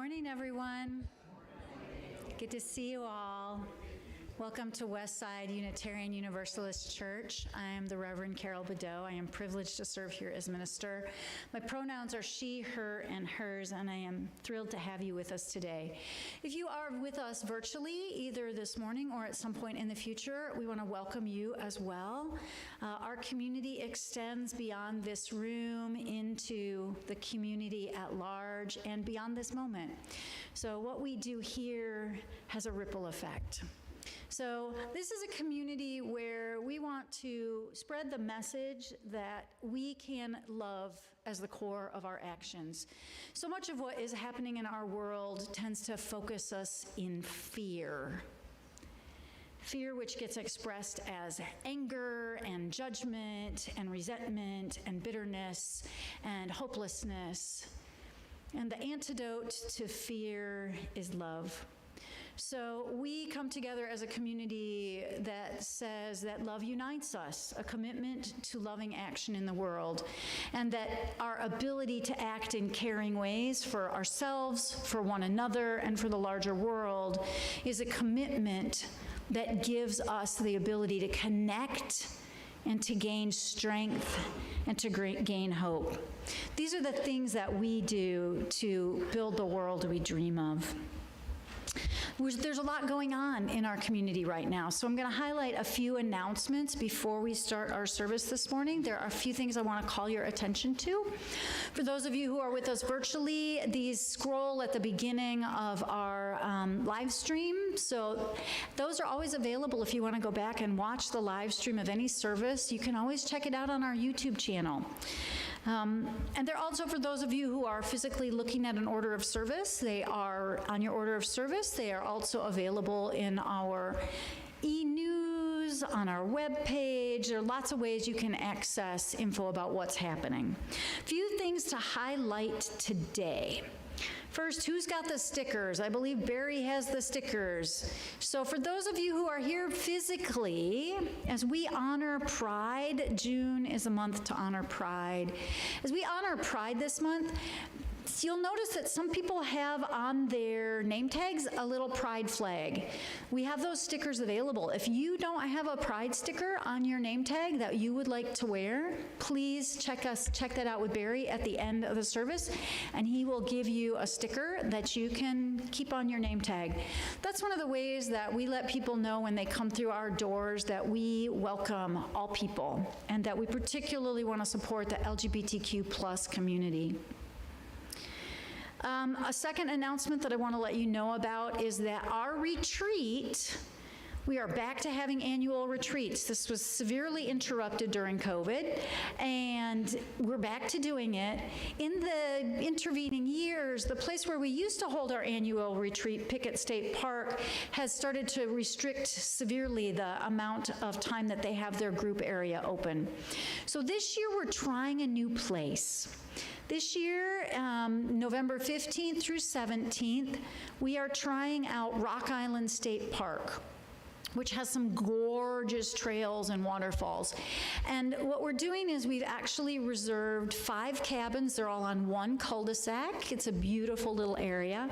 morning, everyone. Good to see you all. Welcome to Westside Unitarian Universalist Church. I am the Reverend Carol Bodeau. I am privileged to serve here as minister. My pronouns are she, her, and hers, and I am thrilled to have you with us today. If you are with us virtually, either this morning or at some point in the future, we want to welcome you as well. Our community extends beyond this room into the community at large and beyond this moment. So what we do here has a ripple effect. So this is a community where we want to spread the message that we can love as the core of our actions. So much of what is happening in our world tends to focus us in fear. Fear which gets expressed as anger and judgment and resentment and bitterness and hopelessness. And the antidote to fear is love. So we come together as a community that says that love unites us, a commitment to loving action in the world, and that our ability to act in caring ways for ourselves, for one another, and for the larger world is a commitment that gives us the ability to connect and to gain strength and to gain hope. These are the things that we do to build the world we dream of. There's a lot going on in our community right now, so I'm going to highlight a few announcements before we start our service this morning. There are a few things I want to call your attention to. For those of you who are with us virtually, these scroll at the beginning of our live stream, so those are always available if you want to go back and watch the live stream of any service. You can always check it out on our YouTube channel. And they're also for those of you who are physically looking at an order of service. They are on your order of service. They are also available in our e-news, on our webpage. There are lots of ways you can access info about what's happening. A few things to highlight today. First, who's got the stickers? I believe Barry has the stickers. So for those of you who are here physically, as we honor Pride, June is a month to honor Pride. As we honor Pride this month, you'll notice that some people have on their name tags a little pride flag. We have those stickers available. If you don't have a pride sticker on your name tag that you would like to wear, please check that out with Barry at the end of the service, and he will give you a sticker that you can keep on your name tag. That's one of the ways that we let people know when they come through our doors that we welcome all people and that we particularly want to support the LGBTQ plus community. A second announcement that I want to let you know about is that our retreat, we are back to having annual retreats. This was severely interrupted during COVID, and we're back to doing it. In the intervening years, the place where we used to hold our annual retreat, Pickett State Park, has started to restrict severely the amount of time that they have their group area open. So this year we're trying a new place. This year, November 15th through 17th, we are trying out Rock Island State Park, which has some gorgeous trails and waterfalls. And what we're doing is we've actually reserved 5 cabins. They're all on one cul-de-sac. It's a beautiful little area.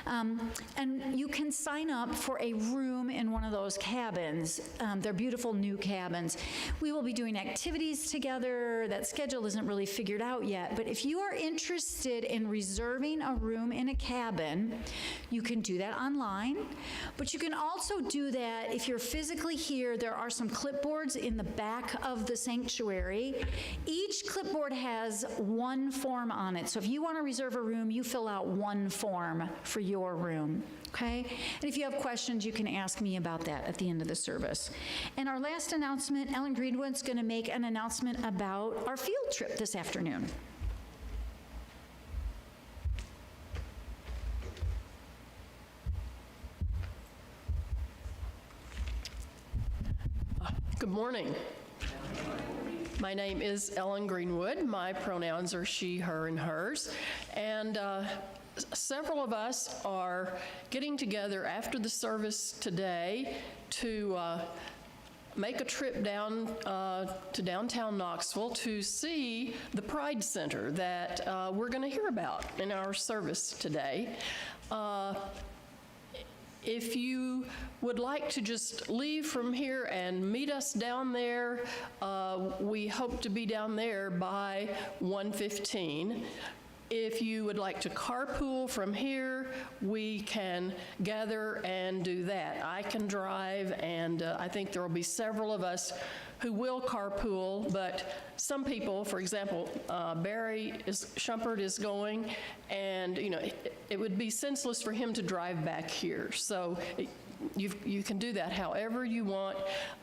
And you can sign up for a room in one of those cabins. They're beautiful new cabins. We will be doing activities together. That schedule isn't really figured out yet. But if you are interested in reserving a room in a cabin, you can do that online. But you can also do that if you're physically here. There are some clipboards in the back of the sanctuary. Each clipboard has one form on it. So if you want to reserve a room, you fill out one form for your room, okay? And if you have questions, you can ask me about that at the end of the service. And our last announcement, Ellen Greenwood's going to make an announcement about our field trip this afternoon. Good morning. My name is Ellen Greenwood. My pronouns are she, her, and hers. And several of us are getting together after the service today to make a trip down to downtown Knoxville to see the Pride Center that we're going to hear about in our service today. If you would like to just leave from here and meet us down there, we hope to be down there by 1:15. If you would like to carpool from here, we can gather and do that. I can drive, and I think there will be several of us who will carpool, but some people, for example, Barry Shumpert is going, and it would be senseless for him to drive back here. So you can do that however you want.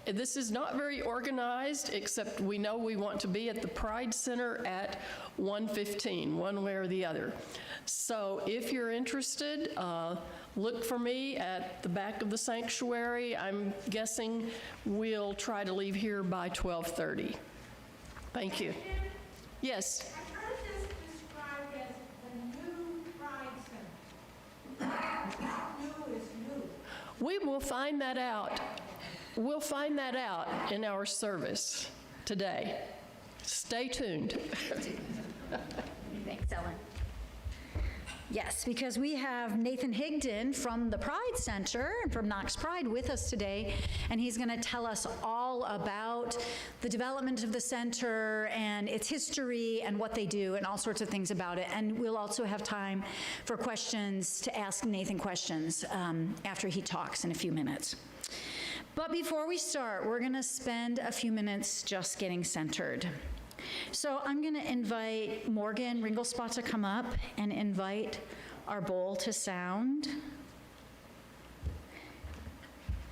This is not very organized, except we know we want to be at the Pride Center at 1:15, one way or the other. So if you're interested, look for me at the back of the sanctuary. I'm guessing we'll try to leave here by 12:30. Thank you. Yes? I've heard this described as the new Pride Center. How new is new? We will find that out. We'll find that out in our service today. Stay tuned. Thanks, Ellen. Yes, because we have Nathan Higdon from the Pride Center, from Knox Pride, with us today, and he's going to tell us all about the development of the center and its history and what they do and all sorts of things about it. And we'll also have time for questions, to ask Nathan questions after he talks in a few minutes. But before we start, we're going to spend a few minutes just getting centered. So I'm going to invite Morgan Ringlespot to come up and invite our bowl to sound.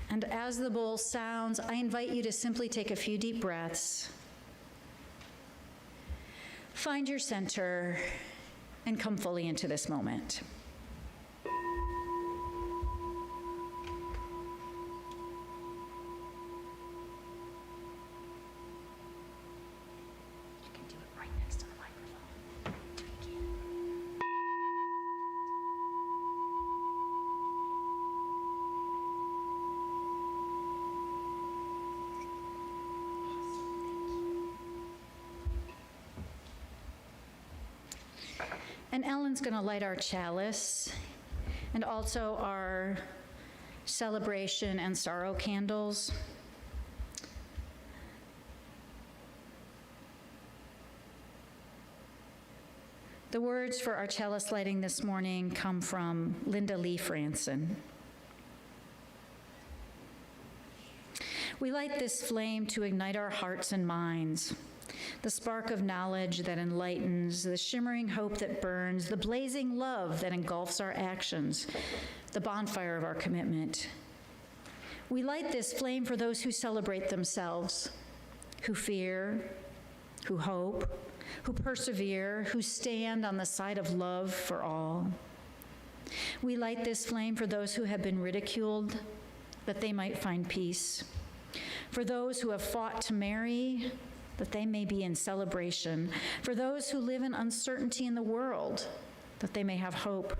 And as the bowl sounds, I invite you to simply take a few deep breaths. Find your center and come fully into this moment. And Ellen's going to light our chalice and also our celebration and sorrow candles. The words for our chalice lighting this morning come from Linda Lee Franson. We light this flame to ignite our hearts and minds, the spark of knowledge that enlightens, the shimmering hope that burns, the blazing love that engulfs our actions, the bonfire of our commitment. We light this flame for those who celebrate themselves, who fear, who hope, who persevere, who stand on the side of love for all. We light this flame for those who have been ridiculed, that they might find peace, for those who have fought to marry, that they may be in celebration, for those who live in uncertainty in the world, that they may have hope.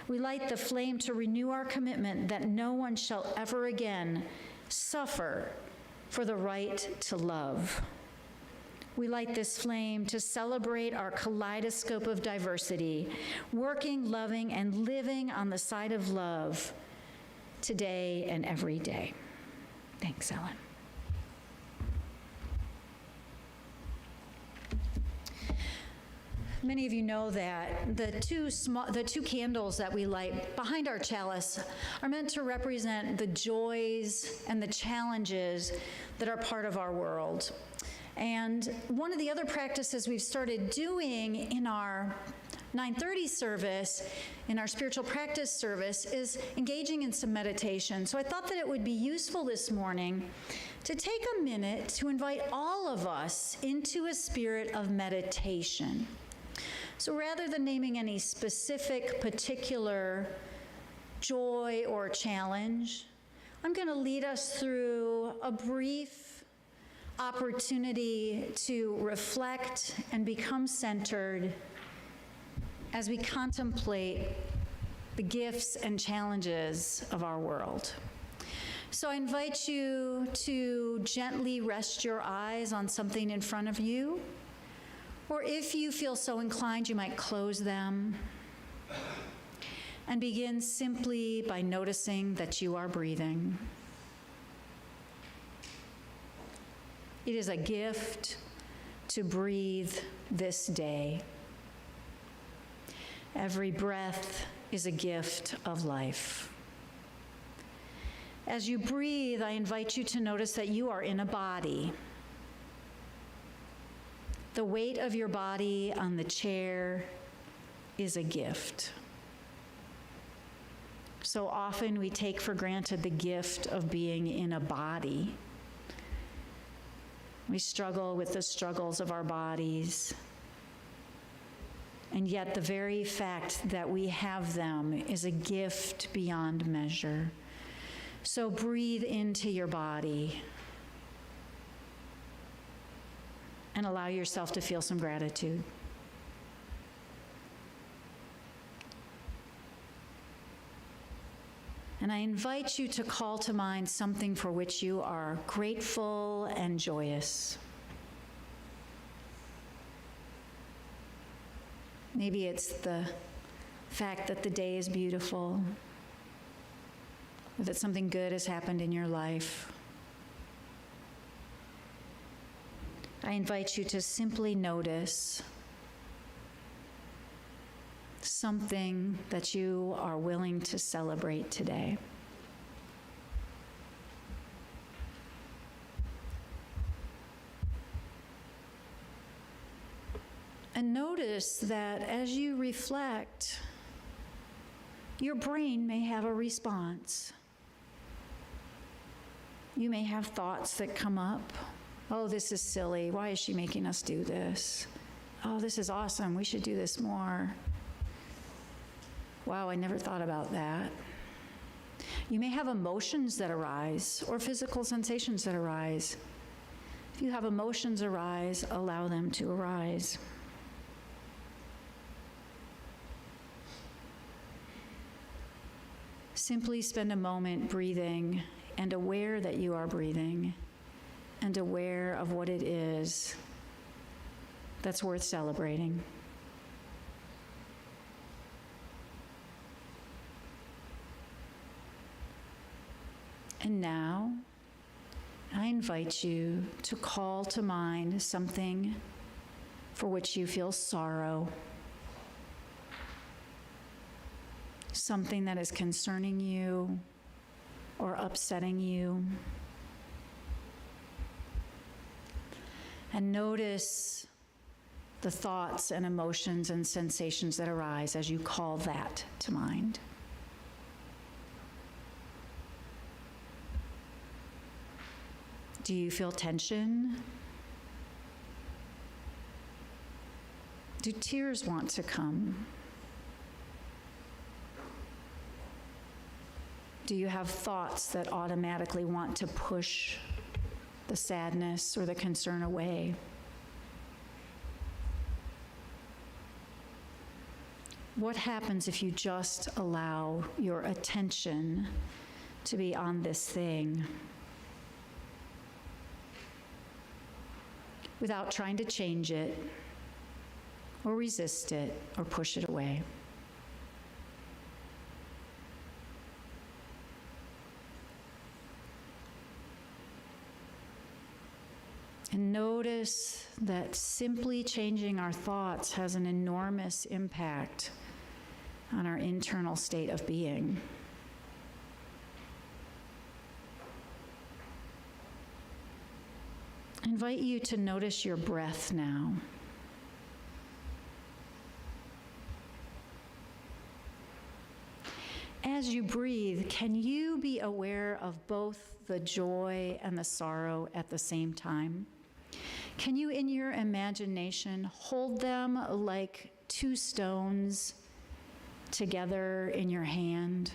We light the flame to renew our commitment that no one shall ever again suffer for the right to love. We light this flame to celebrate our kaleidoscope of diversity, working, loving, and living on the side of love today and every day. Thanks, Ellen. Many of you know that the two candles that we light behind our chalice are meant to represent the joys and the challenges that are part of our world. And one of the other practices we've started doing in our 9:30 service, in our spiritual practice service, is engaging in some meditation. So I thought that it would be useful this morning to take a minute to invite all of us into a spirit of meditation. So rather than naming any specific, particular joy or challenge, I'm going to lead us through a brief opportunity to reflect and become centered as we contemplate the gifts and challenges of our world. So I invite you to gently rest your eyes on something in front of you, or if you feel so inclined, you might close them and begin simply by noticing that you are breathing. It is a gift to breathe this day. Every breath is a gift of life. As you breathe, I invite you to notice that you are in a body. The weight of your body on the chair is a gift. So often we take for granted the gift of being in a body. We struggle with the struggles of our bodies. And yet the very fact that we have them is a gift beyond measure. So breathe into your body and allow yourself to feel some gratitude. And I invite you to call to mind something for which you are grateful and joyous. Maybe it's the fact that the day is beautiful, or that something good has happened in your life. I invite you to simply notice something that you are willing to celebrate today. And notice that as you reflect, your brain may have a response. You may have thoughts that come up. Oh, this is silly. Why is she making us do this? Oh, this is awesome. We should do this more. Wow, I never thought about that. You may have emotions that arise or physical sensations that arise. If you have emotions arise, allow them to arise. Simply spend a moment breathing and aware that you are breathing and aware of what it is that's worth celebrating. And now, I invite you to call to mind something for which you feel sorrow, something that is concerning you or upsetting you. And notice the thoughts and emotions and sensations that arise as you call that to mind. Do you feel tension? Do tears want to come? Do you have thoughts that automatically want to push the sadness or the concern away? What happens if you just allow your attention to be on this thing without trying to change it or resist it or push it away? And notice that simply changing our thoughts has an enormous impact on our internal state of being. I invite you to notice your breath now. As you breathe, can you be aware of both the joy and the sorrow at the same time? Can you, in your imagination, hold them like two stones together in your hand?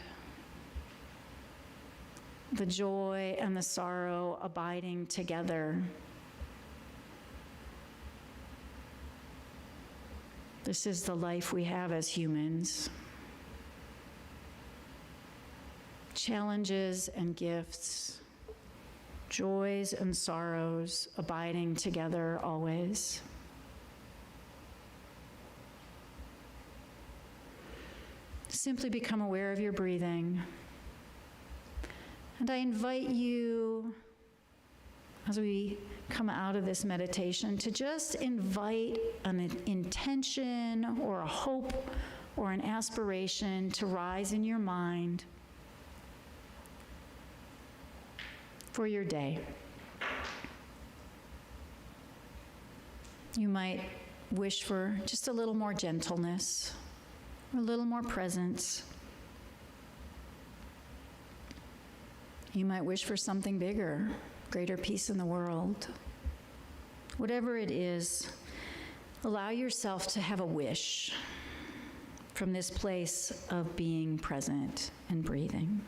The joy and the sorrow abiding together. This is the life we have as humans. challenges and gifts, joys and sorrows, abiding together always. Simply become aware of your breathing. And I invite you, as we come out of this meditation, to just invite an intention or a hope or an aspiration to rise in your mind for your day. You might wish for just a little more gentleness, or a little more presence. You might wish for something bigger, greater peace in the world. Whatever it is, allow yourself to have a wish from this place of being present and breathing.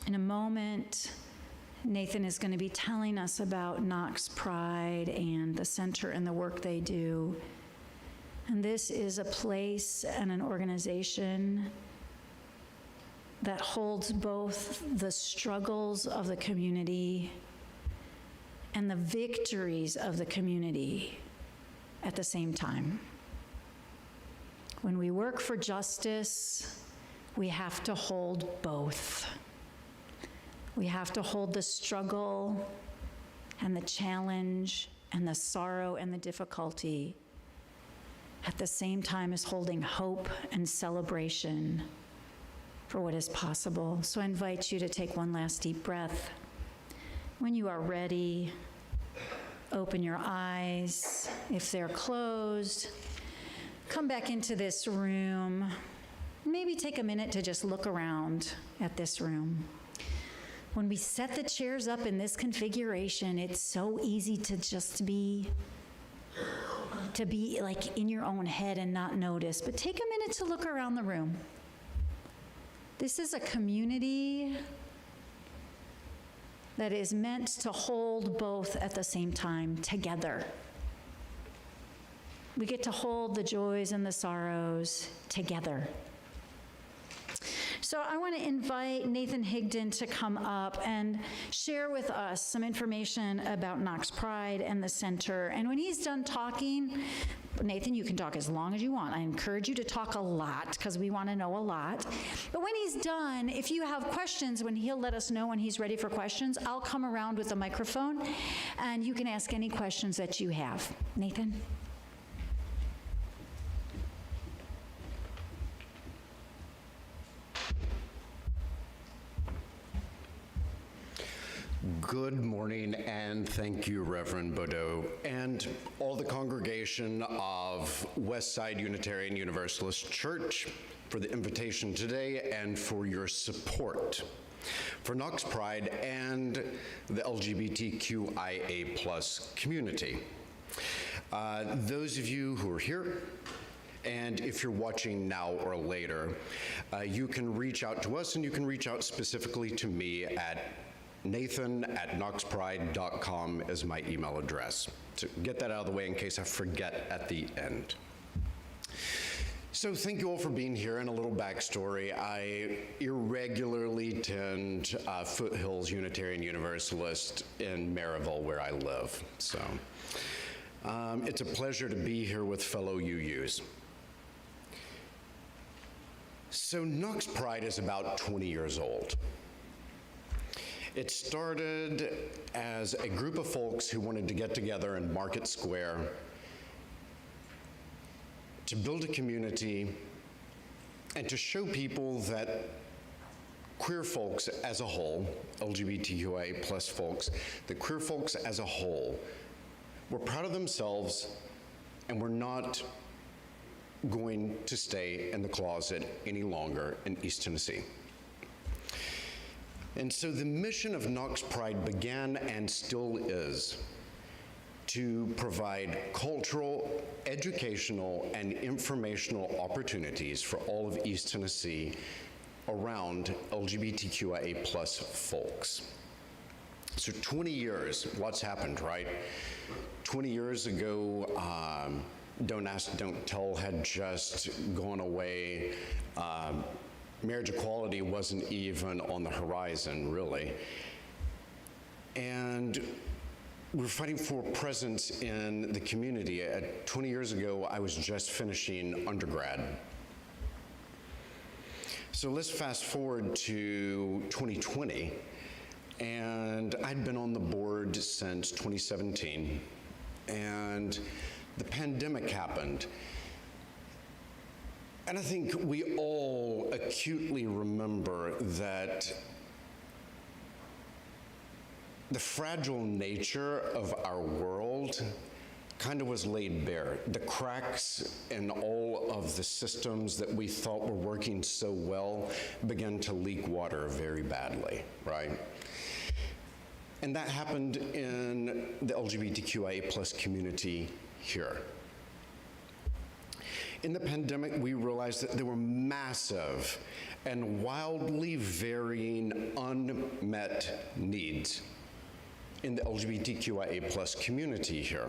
In a moment, Nathan is going to be telling us about Knox Pride and the center and the work they do. And this is a place and an organization that holds both the struggles of the community and the victories of the community at the same time. When we work for justice, we have to hold both. We have to hold the struggle and the challenge and the sorrow and the difficulty at the same time as holding hope and celebration for what is possible. So I invite you to take one last deep breath. When you are ready, open your eyes. If they're closed, come back into this room. Maybe take a minute to just look around at this room. When we set the chairs up in this configuration, it's so easy to just be like in your own head and not notice. But take a minute to look around the room. This is a community that is meant to hold both at the same time together. We get to hold the joys and the sorrows together. So I want to invite Nathan Higdon to come up and share with us some information about Knox Pride and the center. And when he's done talking, Nathan, you can talk as long as you want. I encourage you to talk a lot because we want to know a lot. But when he's done, if you have questions, when he'll let us know when he's ready for questions, I'll come around with a microphone and you can ask any questions that you have. Nathan? Good morning, and thank you, Reverend Bodeau, and all the congregation of Westside Unitarian Universalist Church for the invitation today and for your support for Knox Pride and the LGBTQIA+ community. Those of you who are here, and if you're watching now or later, you can reach out to us, and you can reach out specifically to me at Nathan@knoxpride.com is my email address. So get that out of the way in case I forget at the end. So thank you all for being here, and a little backstory. I irregularly attend Foothills Unitarian Universalist in Maryville, where I live. So it's a pleasure to be here with fellow UUs. So Knox Pride is about 20 years old. It started as a group of folks who wanted to get together in Market Square to build a community and to show people that queer folks as a whole, LGBTQIA+ folks, that queer folks as a whole were proud of themselves and were not going to stay in the closet any longer in East Tennessee. And so the mission of Knox Pride began and still is to provide cultural, educational, and informational opportunities for all of East Tennessee around LGBTQIA+ folks. So 20 years, lots happened, right? 20 years ago, Don't Ask, Don't Tell had just gone away. Marriage equality wasn't even on the horizon, really. And we're fighting for presence in the community. 20 years ago, I was just finishing undergrad. So let's fast forward to 2020, and I'd been on the board since 2017, and the pandemic happened. And I think we all acutely remember that the fragile nature of our world kind of was laid bare. The cracks in all of the systems that we thought were working so well began to leak water very badly, right? And that happened in the LGBTQIA+ community here. In the pandemic, we realized that there were massive and wildly varying unmet needs in the LGBTQIA+ community here.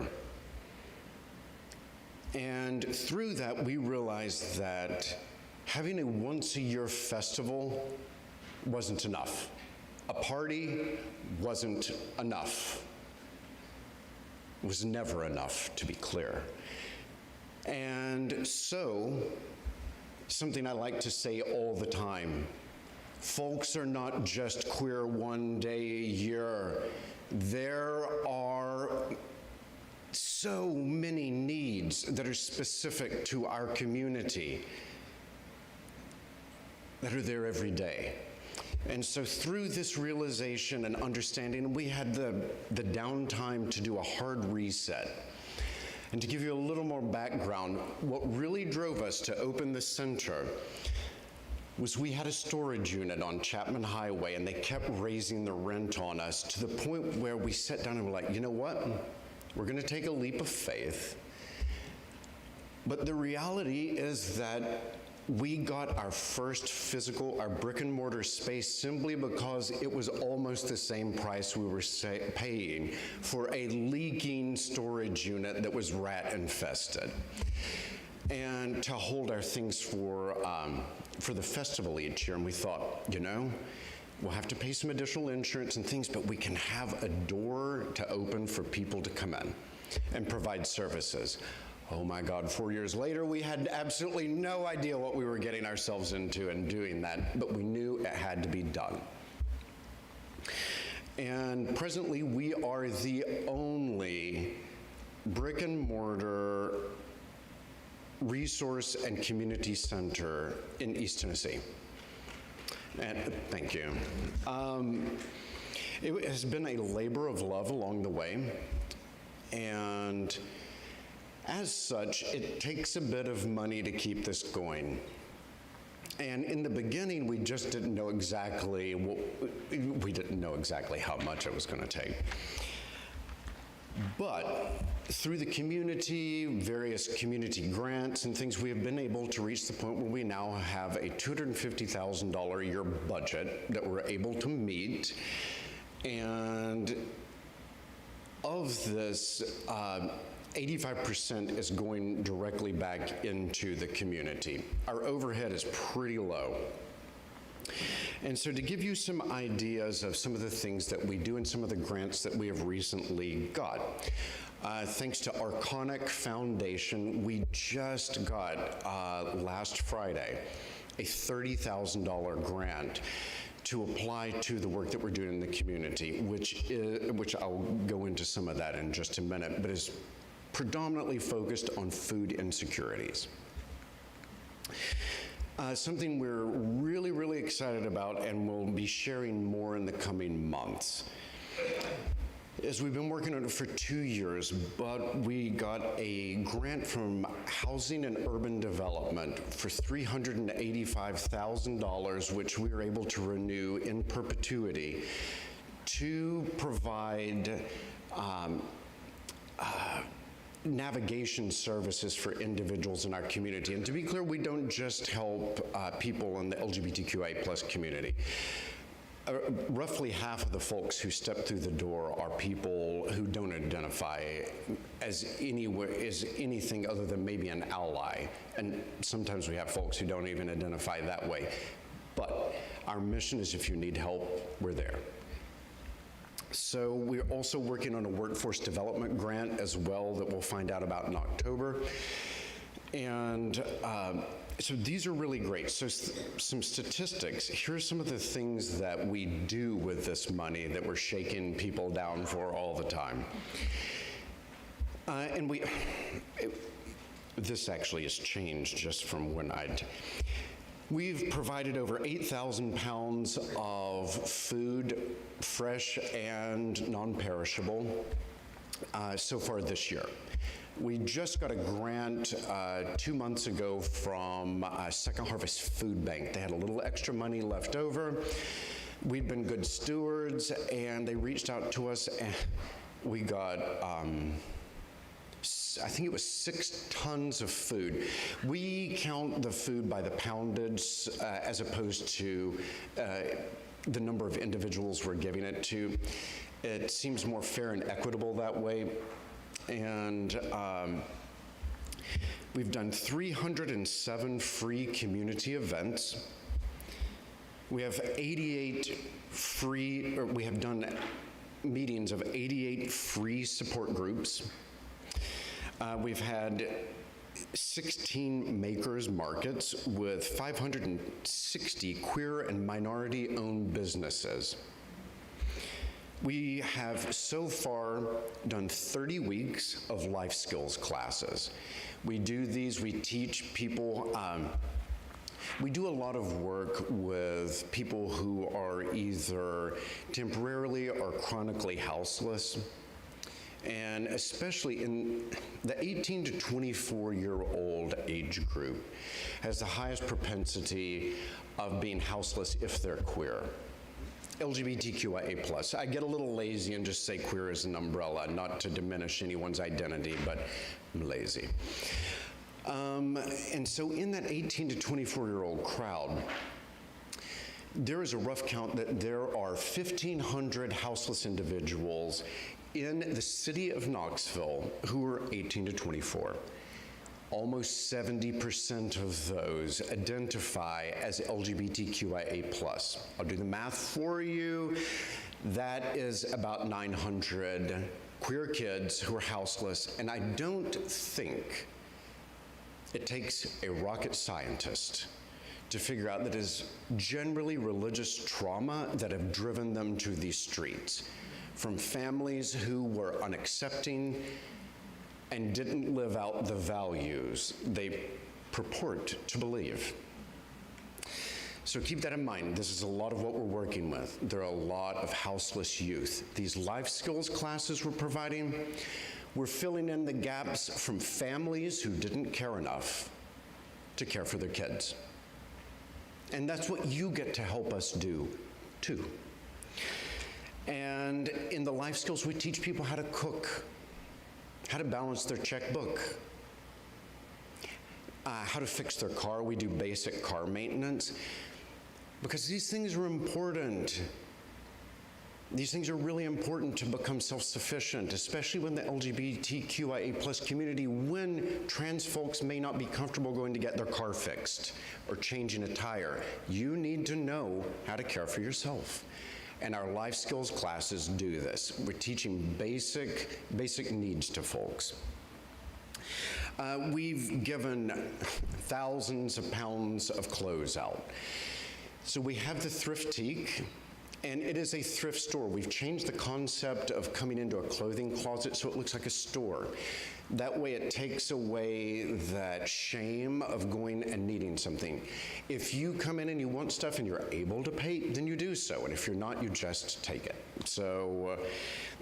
And through that, we realized that having a once-a-year festival wasn't enough. A party wasn't enough. It was never enough, to be clear. And so, something I like to say all the time, folks are not just queer one day a year. There are so many needs that are specific to our community that are there every day. And so through this realization and understanding, we had the downtime to do a hard reset. And to give you a little more background, what really drove us to open the center was we had a storage unit on Chapman Highway, and they kept raising the rent on us to the point where we sat down and were like, you know what? We're going to take a leap of faith. But the reality is that we got our first physical, our brick and mortar space simply because it was almost the same price we were paying for a leaking storage unit that was rat infested. And to hold our things for the festival each year, and we thought, you know, we'll have to pay some additional insurance and things, but we can have a door to open for people to come in and provide services. Oh my God, 4 years later, we had absolutely no idea what we were getting ourselves into in doing that, but we knew it had to be done. And presently, we are the only brick and mortar resource and community center in East Tennessee. And thank you. It has been a labor of love along the way, and as such, it takes a bit of money to keep this going. And in the beginning, we just didn't know exactly how much it was going to take. But through the community, various community grants and things, we have been able to reach the point where we now have a $250,000 a year budget that we're able to meet. And of this, 85% is going directly back into the community. Our overhead is pretty low. And so to give you some ideas of some of the things that we do and some of the grants that we have recently got, thanks to Arconic Foundation, we just got, last Friday, a $30,000 grant to apply to the work that we're doing in the community, which I'll go into some of that in just a minute, but is predominantly focused on food insecurities. Something we're really, really excited about and will be sharing more in the coming months is we've been working on it for 2 years, but we got a grant from Housing and Urban Development for $385,000, which we were able to renew in perpetuity to provide navigation services for individuals in our community. And to be clear, we don't just help people in the LGBTQIA+ community. roughly half of the folks who step through the door are people who don't identify as anything other than maybe an ally. And sometimes we have folks who don't even identify that way. But our mission is if you need help, we're there. So we're also working on a workforce development grant as well that we'll find out about in October. And so these are really great. So some statistics. Here's some of the things that we do with this money that we're shaking people down for all the time. This actually has changed just from when we've provided over 8,000 pounds of food, fresh and non-perishable, so far this year. We just got a grant 2 months ago from Second Harvest Food Bank. They had a little extra money left over. We've been good stewards, and they reached out to us, and we got, I think it was 6 tons of food. We count the food by the poundage as opposed to the number of individuals we're giving it to. It seems more fair and equitable that way. And we've done 307 free community events. We have we have done meetings of 88 free support groups. We've had 16 makers markets with 560 queer and minority-owned businesses. We have so far done 30 weeks of life skills classes. We do these, we teach people, we do a lot of work with people who are either temporarily or chronically houseless. And especially in the 18 to 24-year-old age group has the highest propensity of being houseless if they're queer. LGBTQIA+. I get a little lazy and just say queer as an umbrella, not to diminish anyone's identity, but I'm lazy. And so in that 18 to 24-year-old crowd, there is a rough count that there are 1,500 houseless individuals in the city of Knoxville who are 18 to 24. Almost 70% of those identify as LGBTQIA+. I'll do the math for you. That is about 900 queer kids who are houseless, and I don't think it takes a rocket scientist to figure out that it is generally religious trauma that have driven them to these streets, from families who were unaccepting and didn't live out the values they purport to believe. So keep that in mind. This is a lot of what we're working with. There are a lot of houseless youth. These life skills classes we're providing, we're filling in the gaps from families who didn't care enough to care for their kids. And that's what you get to help us do, too. And in the life skills, we teach people how to cook, how to balance their checkbook, how to fix their car. We do basic car maintenance because these things are important. These things are really important to become self-sufficient, especially when the LGBTQIA+ community, when trans folks may not be comfortable going to get their car fixed or changing a tire. You need to know how to care for yourself. And our life skills classes do this. We're teaching basic needs to folks. We've given thousands of pounds of clothes out. So we have the Thriftique, and it is a thrift store. We've changed the concept of coming into a clothing closet so it looks like a store. That way it takes away that shame of going and needing something. If you come in and you want stuff and you're able to pay, then you do so. And if you're not, you just take it. So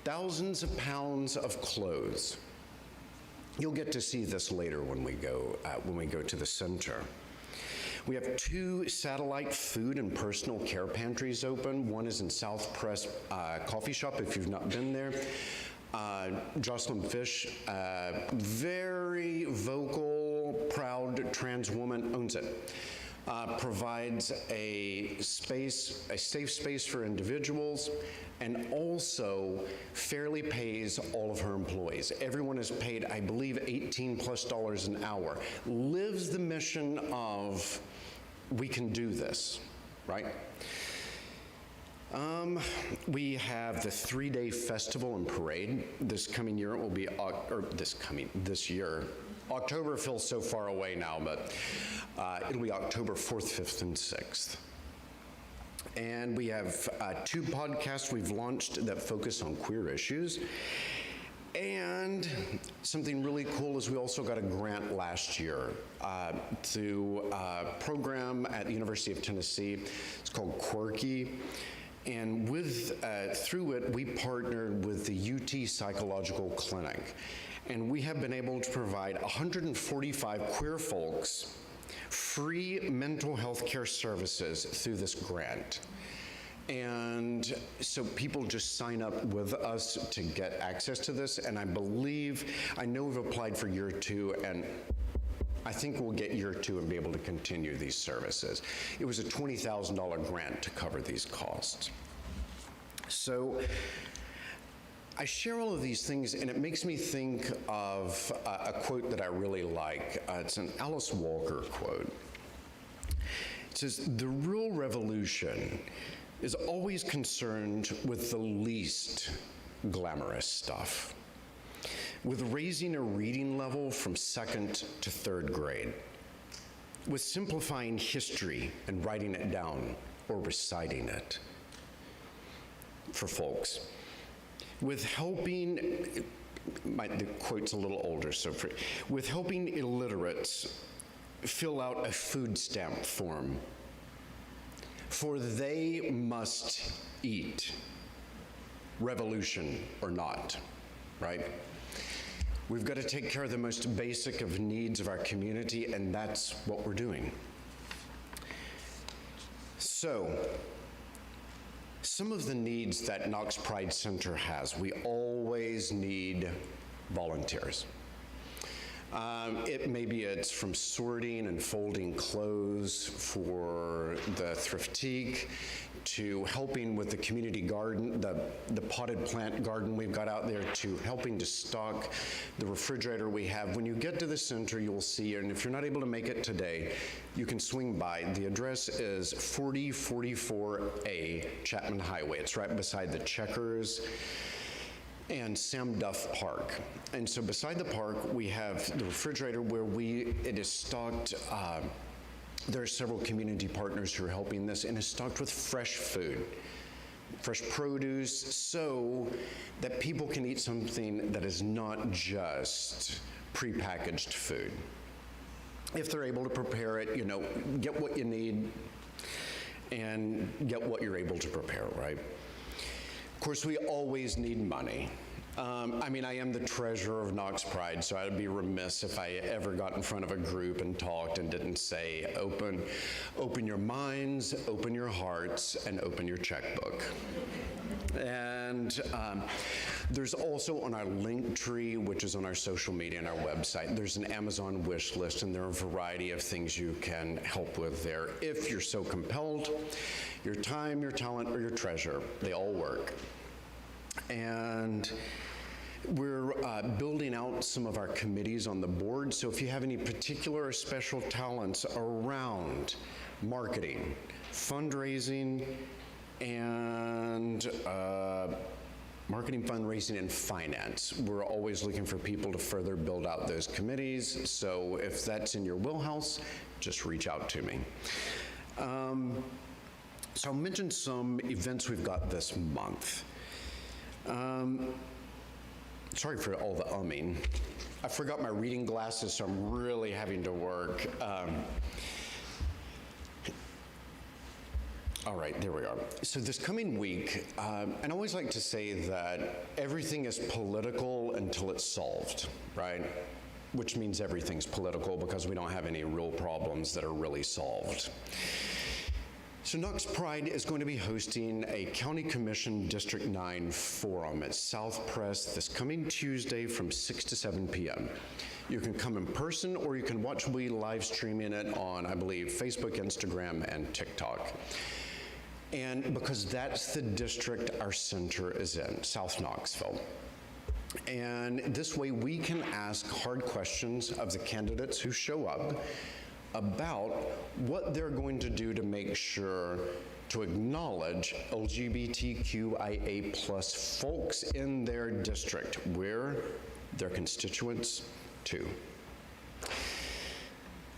thousands of pounds of clothes. You'll get to see this later when we go to the center. We have 2 satellite food and personal care pantries open. One is in South Press Coffee Shop, if you've not been there. Jocelyn Fish, very vocal, proud trans woman, owns it. provides a safe space for individuals, and also fairly pays all of her employees. Everyone is paid, I believe, $18+ an hour. Lives the mission of, we can do this, right? We have the 3-day festival and parade. This coming year, it will be, this year. October feels so far away now, but it'll be October 4th, 5th, and 6th. And we have 2 podcasts we've launched that focus on queer issues. And something really cool is we also got a grant last year through a program at the University of Tennessee. It's called Quirky. And through it, we partnered with the UT Psychological Clinic. And we have been able to provide 145 queer folks free mental health care services through this grant. And so people just sign up with us to get access to this. And I know we've applied for year 2, and I think we'll get year 2 and be able to continue these services. It was a $20,000 grant to cover these costs. So I share all of these things, and it makes me think of a quote that I really like. It's an Alice Walker quote. It says, "The real revolution is always concerned with the least glamorous stuff, with raising a reading level from 2nd to 3rd grade, with simplifying history and writing it down or reciting it for folks, with helping," the quote's a little older, with helping illiterates fill out a food stamp form, for they must eat, revolution or not, right? We've got to take care of the most basic of needs of our community, and that's what we're doing. So, some of the needs that Knox Pride Center has, we always need volunteers. Maybe it's from sorting and folding clothes for the thriftique, to helping with the community garden, the potted plant garden we've got out there, to helping to stock the refrigerator we have. When you get to the center, you'll see, and if you're not able to make it today, you can swing by. The address is 4044A Chapman Highway. It's right beside the Checkers and Sam Duff Park. And so beside the park, we have the refrigerator where it is stocked. There are several community partners who are helping this, and it's stocked with fresh food, fresh produce, so that people can eat something that is not just prepackaged food. If they're able to prepare it, get what you need and get what you're able to prepare, right? Of course, we always need money. I am the treasurer of Knox Pride, so I'd be remiss if I ever got in front of a group and talked and didn't say, open your minds, open your hearts, and open your checkbook. And there's also on our link tree, which is on our social media and our website, there's an Amazon wish list, and there are a variety of things you can help with there if you're so compelled. Your time, your talent, or your treasure, they all work. And we're building out some of our committees on the board, so if you have any particular or special talents around marketing, fundraising, and fundraising, and finance, we're always looking for people to further build out those committees, so if that's in your wheelhouse, just reach out to me. So I'll mention some events we've got this month. Sorry for all the umming. I forgot my reading glasses, so I'm really having to work. All right, there we are. So this coming week, and I always like to say that everything is political until it's solved, right? Which means everything's political because we don't have any real problems that are really solved. So Knox Pride is going to be hosting a County Commission District 9 forum at South Press this coming Tuesday from 6 to 7 p.m. You can come in person or you can watch me live streaming it on, I believe, Facebook, Instagram, and TikTok. And because that's the district our center is in, South Knoxville. And this way we can ask hard questions of the candidates who show up about what they're going to do to make sure to acknowledge LGBTQIA+ folks in their district. We're their constituents too.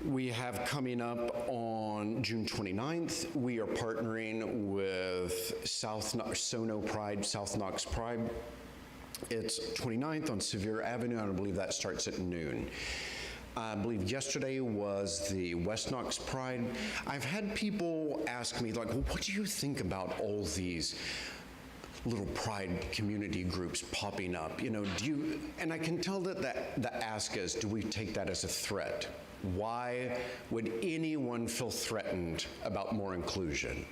We have coming up on June 29th, we are partnering with South Knox Pride. It's 29th on Sevier Avenue, and I believe that starts at noon. I believe yesterday was the West Knox Pride. I've had people ask me, like, well, what do you think about all these little pride community groups popping up? You know, and I can tell that the ask is, do we take that as a threat? Why would anyone feel threatened about more inclusion?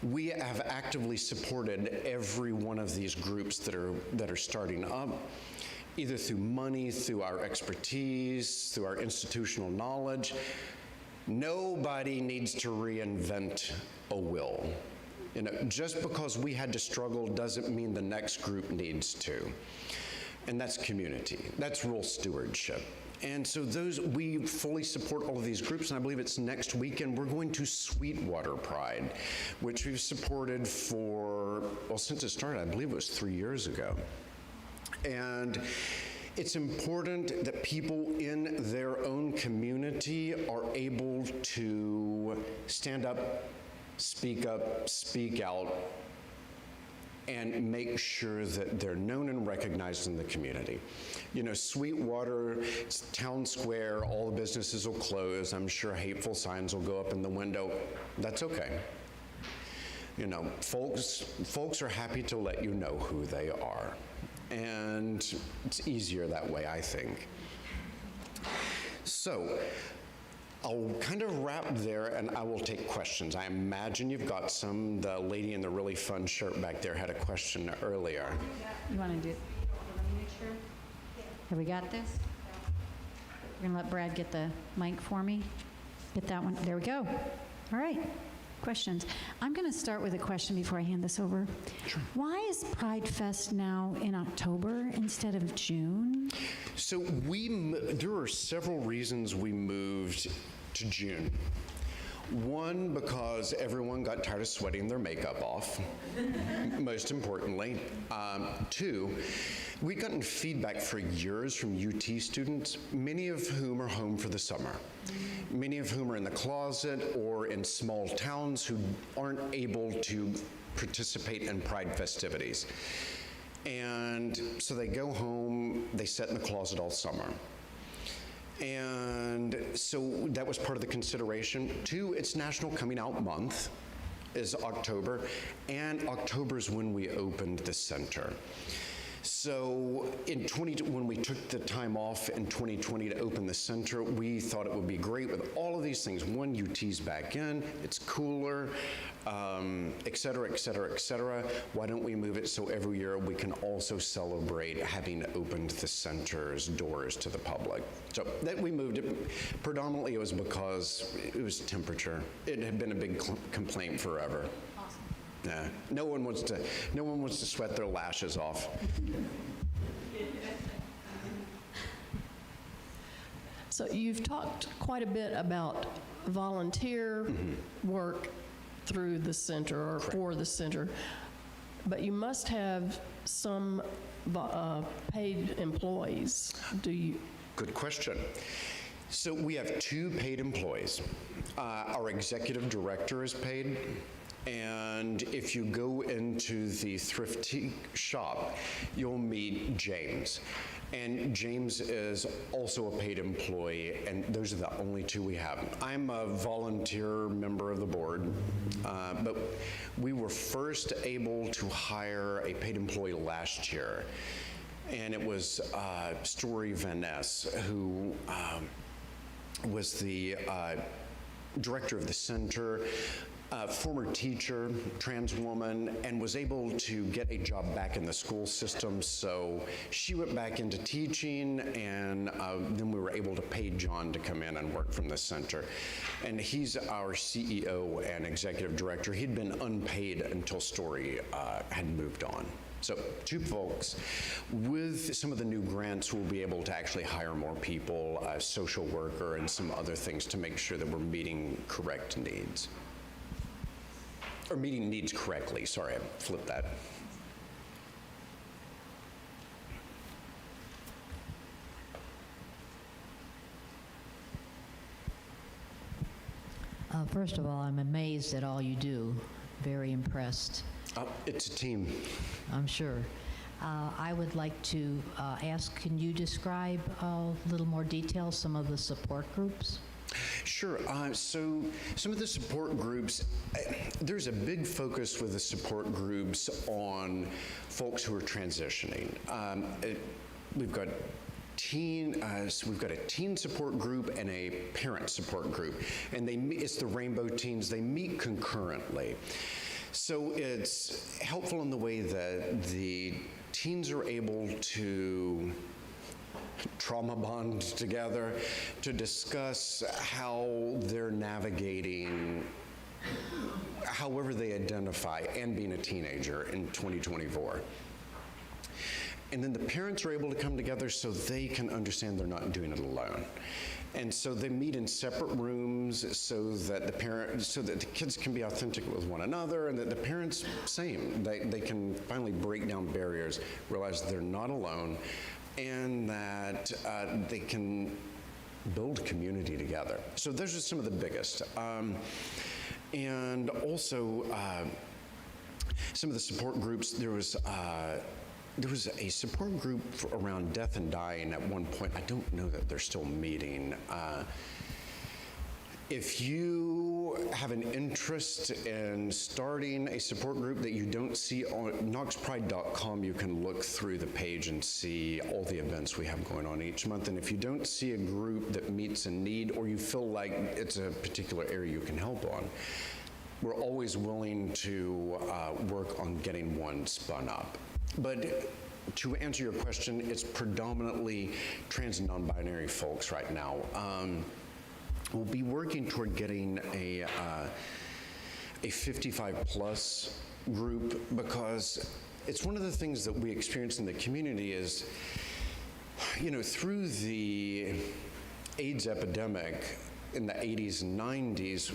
We have actively supported every one of these groups that are starting up, either through money, through our expertise, through our institutional knowledge. Nobody needs to reinvent a wheel. You know, just because we had to struggle doesn't mean the next group needs to. And that's community, that's rural stewardship. And so we fully support all of these groups, and I believe it's next weekend. We're going to Sweetwater Pride, which we've supported since it started, I believe it was 3 years ago. And it's important that people in their own community are able to stand up, speak out, and make sure that they're known and recognized in the community. You know, Sweetwater, it's town square, all the businesses will close. I'm sure hateful signs will go up in the window. That's okay. You know, folks are happy to let you know who they are. And it's easier that way, I think. So, I'll kind of wrap there and I will take questions. I imagine you've got some. The lady in the really fun shirt back there had a question earlier. You want to do it? Have we got this? We're going to let Brad get the mic for me. Get that one. There we go. All right. Questions. I'm going to start with a question before I hand this over. Sure. Why is Pride Fest now in October instead of June? So there are several reasons we moved to June. One, because everyone got tired of sweating their makeup off, most importantly. Two, we'd gotten feedback for years from UT students, many of whom are home for the summer, many of whom are in the closet or in small towns who aren't able to participate in Pride festivities. And so they go home, they sit in the closet all summer. And so that was part of the consideration. Two, it's National Coming Out Month, is October, and October is when we opened the center. So when we took the time off in 2020 to open the center, we thought it would be great with all of these things. One, UT's back in, it's cooler, et cetera, et cetera, et cetera. Why don't we move it so every year we can also celebrate having opened the center's doors to the public? So that we moved it. Predominantly it was because it was temperature. It had been a big complaint forever. Yeah, no one wants to sweat their lashes off. So you've talked quite a bit about volunteer work through the center or for the center, but you must have some paid employees. Do you? Good question. So we have 2 paid employees. Our executive director is paid. And if you go into the thrifty shop, you'll meet James. And James is also a paid employee, and those are the only 2 we have. I'm a volunteer member of the board, but we were first able to hire a paid employee last year, and it was Story Van Ness, who was the director of the center. former teacher, trans woman, and was able to get a job back in the school system. So she went back into teaching, and then we were able to pay John to come in and work from the center. And he's our CEO and executive director. He'd been unpaid until Story had moved on. So 2 folks. With some of the new grants, we'll be able to actually hire more people, a social worker, and some other things to make sure that we're meeting correct needs. Or meeting needs correctly. Sorry, I flipped that. First of all, I'm amazed at all you do. Very impressed, It's a team. I'm sure. I would like to ask, can you describe a little more detail some of the support groups? Sure. So some of the support groups, there's a big focus with the support groups on folks who are transitioning. We've got we've got a teen support group and a parent support group, and it's the Rainbow Teens. They meet concurrently. So it's helpful in the way that the teens are able to trauma bond together to discuss how they're navigating however they identify and being a teenager in 2024. And then the parents are able to come together so they can understand they're not doing it alone. And so they meet in separate rooms so that the kids can be authentic with one another, and that the parents, same. They can finally break down barriers, realize they're not alone, and that they can build community together. So those are some of the biggest. And also, some of the support groups, there was a support group around death and dying at one point. I don't know that they're still meeting. If you have an interest in starting a support group that you don't see on knoxpride.com, you can look through the page and see all the events we have going on each month. And if you don't see a group that meets a need, or you feel like it's a particular area you can help on, we're always willing to work on getting one spun up. But to answer your question, it's predominantly trans and non-binary folks right now. We'll be working toward getting a 55-plus group, because it's one of the things that we experience in the community is, through the AIDS epidemic in the 80s and 90s,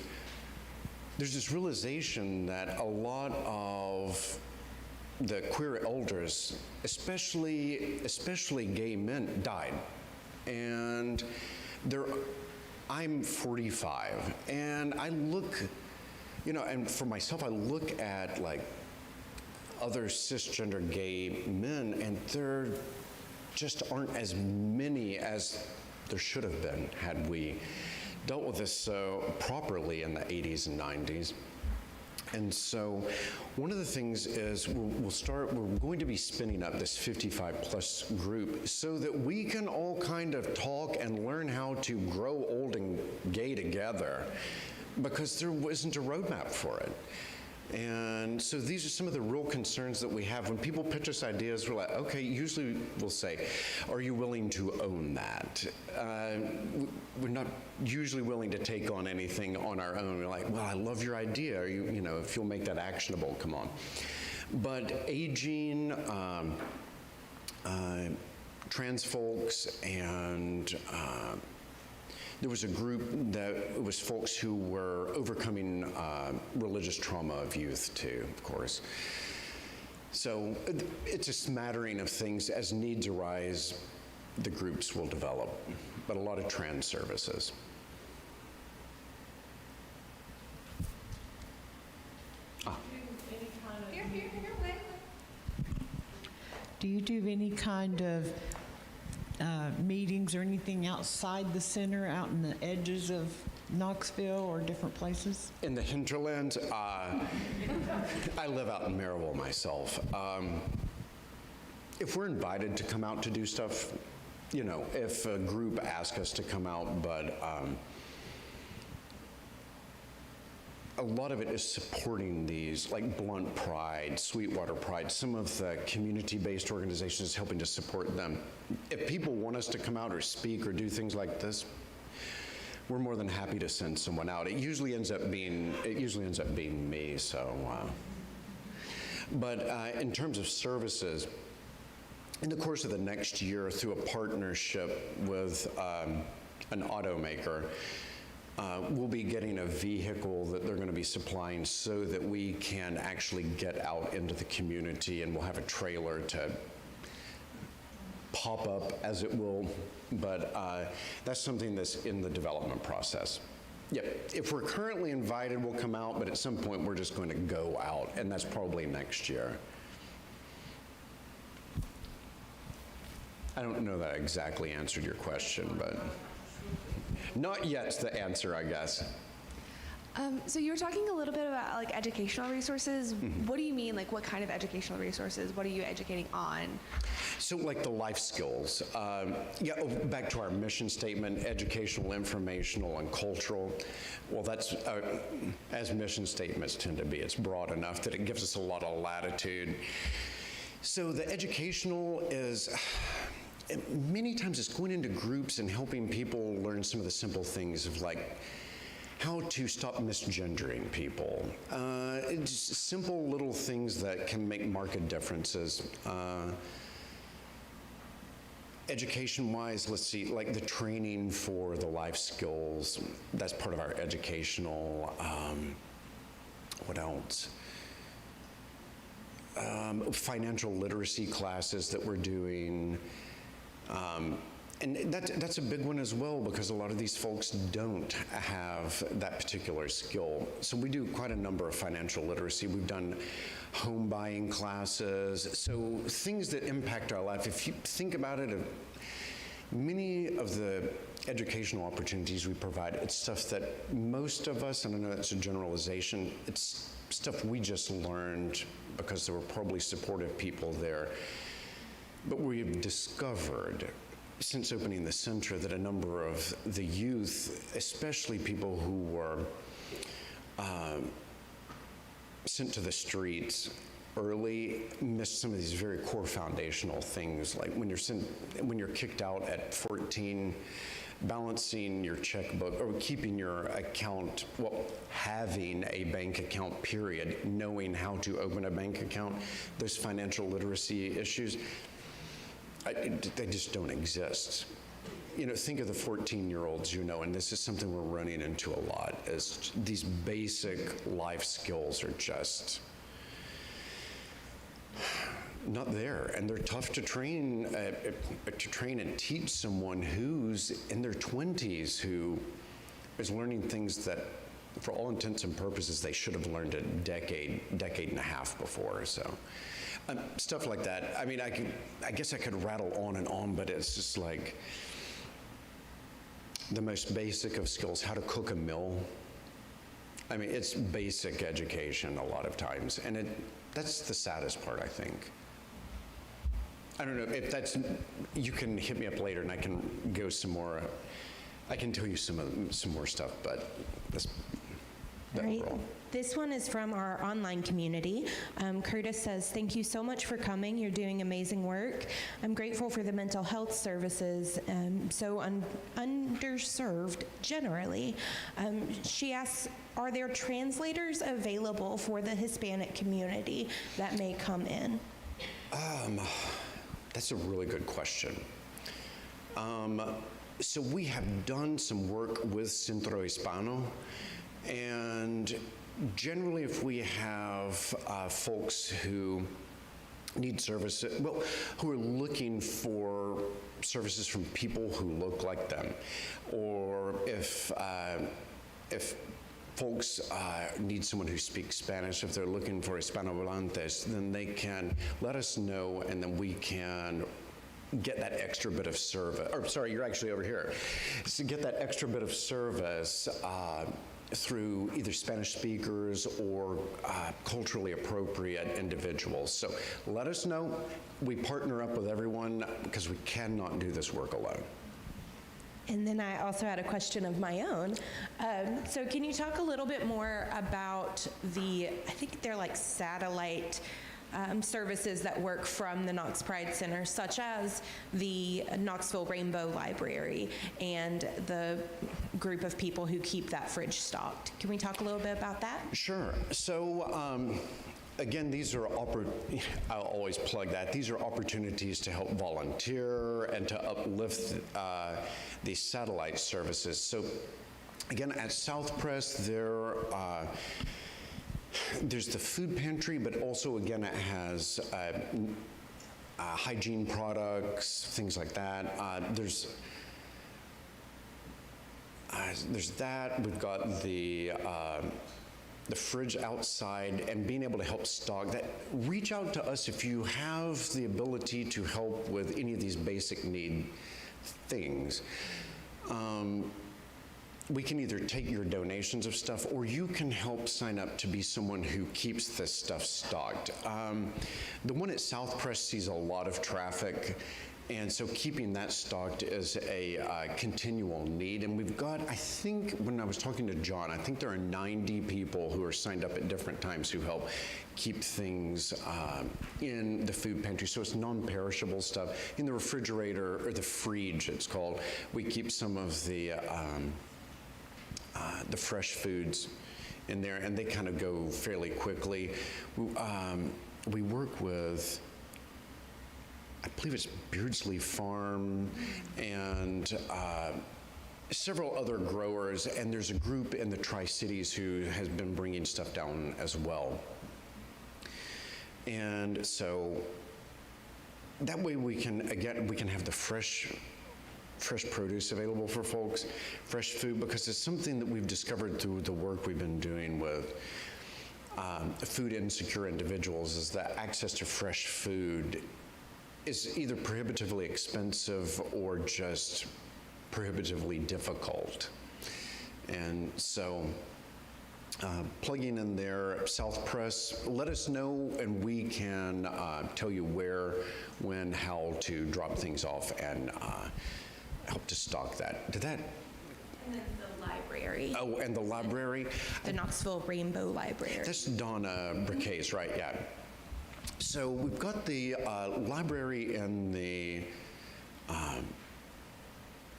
there's this realization that a lot of the queer elders, especially gay men, died. And I'm 45, and I look, and for myself, I look at like other cisgender gay men, and there just aren't as many as there should have been had we dealt with this so properly in the 80s and 90s. And so one of the things is we're going to be spinning up this 55-plus group so that we can all kind of talk and learn how to grow old and gay together, because there isn't a roadmap for it. And so these are some of the real concerns that we have. When people pitch us ideas, we're like, okay, usually we'll say, are you willing to own that? We're not usually willing to take on anything on our own. We're like, well, I love your idea. If you'll make that actionable, come on. But aging, trans folks, and there was a group that was folks who were overcoming religious trauma of youth too, of course. So it's a smattering of things. As needs arise, the groups will develop, but a lot of trans services. Do you do any kind of meetings or anything outside the center, out in the edges of Knoxville or different places? In the hinterlands, I live out in Maryville myself. If we're invited to come out to do stuff, if a group asks us to come out, but a lot of it is supporting these, like Blunt Pride, Sweetwater Pride, some of the community-based organizations helping to support them. If people want us to come out or speak or do things like this, we're more than happy to send someone out. It usually ends up being me, so. But in terms of services, in the course of the next year, through a partnership with an automaker, we'll be getting a vehicle that they're going to be supplying so that we can actually get out into the community, and we'll have a trailer to pop up, as it will, but that's something that's in the development process. Yep, if we're currently invited, we'll come out, but at some point, we're just going to go out, and that's probably next year. I don't know that I exactly answered your question, but not yet's the answer, I guess. So you were talking a little bit about like educational resources. What do you mean? Like what kind of educational resources? What are you educating on? So like the life skills. Back to our mission statement, educational, informational, and cultural. Well, that's, as mission statements tend to be, it's broad enough that it gives us a lot of latitude. So the educational is, many times it's going into groups and helping people learn some of the simple things of like, how to stop misgendering people. Just simple little things that can make marked differences. Education-wise, let's see, like the training for the life skills, that's part of our educational, what else? Financial literacy classes that we're doing. And that's a big one as well, because a lot of these folks don't have that particular skill. So we do quite a number of financial literacy. We've done home buying classes, so things that impact our life. If you think about it, many of the educational opportunities we provide, it's stuff that most of us, and I know that's a generalization, it's stuff we just learned because there were probably supportive people there. But we've discovered since opening the center that a number of the youth, especially people who were sent to the streets early, missed some of these very core foundational things, like when you're kicked out at 14, balancing your checkbook or keeping your account, well, having a bank account, period, knowing how to open a bank account, those financial literacy issues, they just don't exist. You know, think of the 14-year-olds, you know, and this is something we're running into a lot, is these basic life skills are just not there, and they're tough to train and teach someone who's in their 20s who is learning things that, for all intents and purposes, they should have learned a decade and a half before. So stuff like that. I mean, I guess I could rattle on, but it's just like the most basic of skills, how to cook a meal. I mean, it's basic education a lot of times, and that's the saddest part, I think. I don't know if that's, you can hit me up later and I can go some more, I can tell you some more stuff, but that's the All right. overall. This one is from our online community. Curtis says, thank you so much for coming. You're doing amazing work. I'm grateful for the mental health services, so underserved generally. She asks, are there translators available for the Hispanic community that may come in? That's a really good question. So we have done some work with Centro Hispano, and generally if we have folks who need services, well, who are looking for services from people who look like them, or if folks need someone who speaks Spanish, if they're looking for Hispanohablantes, then they can let us know, and then we can get that extra bit of service. Or sorry, you're actually over here. So get that extra bit of service through either Spanish speakers or culturally appropriate individuals. So let us know. We partner up with everyone because we cannot do this work alone. And then I also had a question of my own. So can you talk a little bit more about I think they're like satellite services that work from the Knox Pride Center, such as the Knoxville Rainbow Library and the group of people who keep that fridge stocked. Can we talk a little bit about that? Sure. So, again, I'll always plug that. These are opportunities to help volunteer and to uplift these satellite services. So, again, at South Press, there's the food pantry, but also, again, it has hygiene products, things like that. There's that. We've got the fridge outside, and being able to help stock that. Reach out to us if you have the ability to help with any of these basic need things. We can either take your donations of stuff, or you can help sign up to be someone who keeps this stuff stocked. The one at South Press sees a lot of traffic, and so keeping that stocked is a continual need. And we've got, I think, when I was talking to John, I think there are 90 people who are signed up at different times who help keep things in the food pantry. So it's non-perishable stuff. In the refrigerator, or the fridge, it's called, we keep some of the fresh foods in there, and they kind of go fairly quickly. We work with, I believe it's Beardsley Farm, and several other growers, and there's a group in the Tri-Cities who has been bringing stuff down as well. And so that way we can have the fresh produce available for folks, fresh food, because it's something that we've discovered through the work we've been doing with food insecure individuals, is that access to fresh food is either prohibitively expensive or just prohibitively difficult. And so plugging in there, South Press, let us know, and we can tell you where, when, how to drop things off and help to stock that. Did that? And then the library. Oh, and the library? The Knoxville Rainbow Library. That's Donna Briquet's, right? Yeah. So we've got the library and the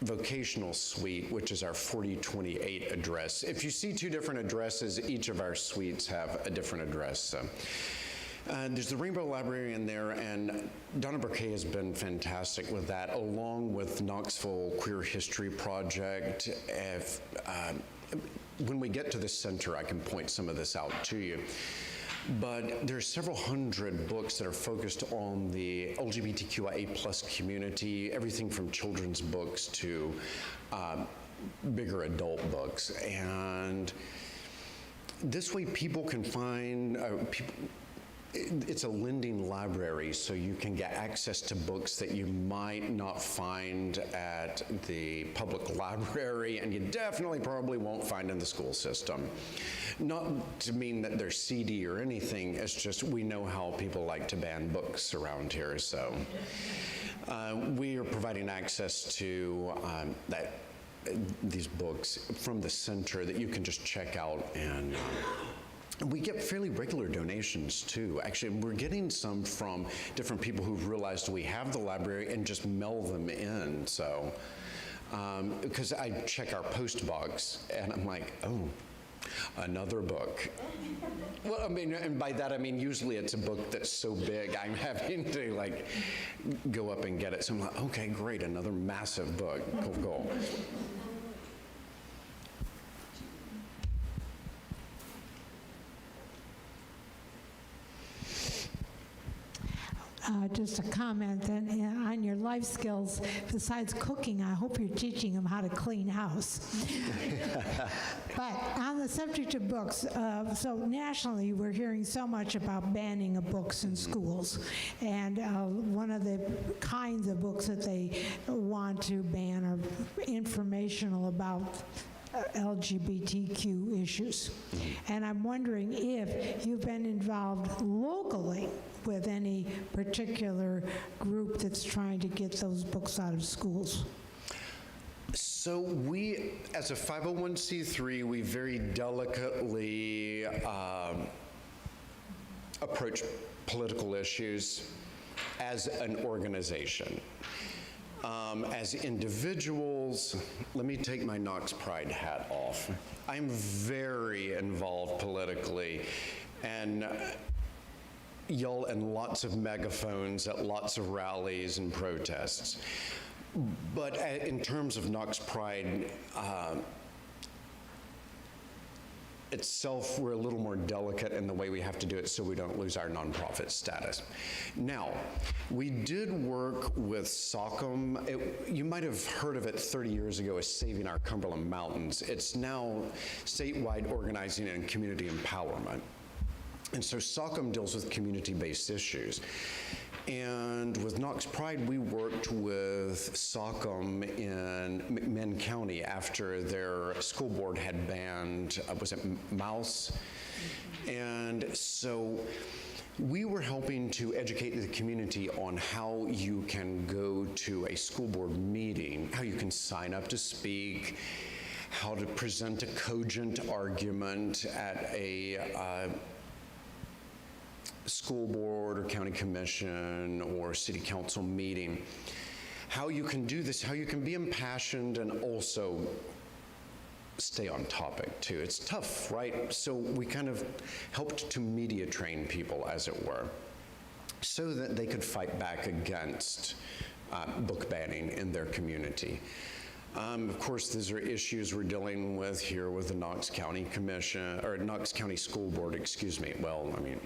vocational suite, which is our 4028 address. If you see two different addresses, each of our suites have a different address. So. There's the Rainbow Library in there, and Donna Briquet has been fantastic with that, along with Knoxville Queer History Project. When we get to the center, I can point some of this out to you. But there's several hundred books that are focused on the LGBTQIA+ community, everything from children's books to bigger adult books. And this way people can find, it's a lending library, so you can get access to books that you might not find at the public library, and you definitely probably won't find in the school system. Not to mean that they're seedy or anything, it's just we know how people like to ban books around here, so. We are providing access to these books from the center that you can just check out, and we get fairly regular donations too. Actually, we're getting some from different people who've realized we have the library and just mail them in. So, because I check our post box and I'm like, oh, another book. Well, I mean, and by that I mean usually it's a book that's so big I'm having to like go up and get it. So I'm like, okay, great, another massive book. Cool. Just a comment that on your life skills, besides cooking, I hope you're teaching them how to clean house. But on the subject of books, so nationally we're hearing so much about banning of books in schools. And one of the kinds of books that they want to ban are informational about LGBTQ issues. And I'm wondering if you've been involved locally with any particular group that's trying to get those books out of schools. So we, as a 501c3, we very delicately approach political issues as an organization. As individuals, let me take my Knox Pride hat off. I'm very involved politically and yell in lots of megaphones at lots of rallies and protests. But in terms of Knox Pride itself, we're a little more delicate in the way we have to do it so we don't lose our nonprofit status. Now, we did work with SOCM. You might have heard of it 30 years ago as Saving Our Cumberland Mountains. It's now statewide organizing and community empowerment. And so SOCM deals with community-based issues. And with Knox Pride, we worked with SOCM in McMinn County after their school board had banned, was it mouse? And so we were helping to educate the community on how you can go to a school board meeting, how you can sign up to speak, how to present a cogent argument at a school board or county commission or city council meeting, how you can do this, how you can be impassioned and also stay on topic too. It's tough, right? So we kind of helped to media train people, as it were, so that they could fight back against book banning in their community. Of course, these are issues we're dealing with here with the Knox County Commission, or Knox County School Board, excuse me. Well, I mean,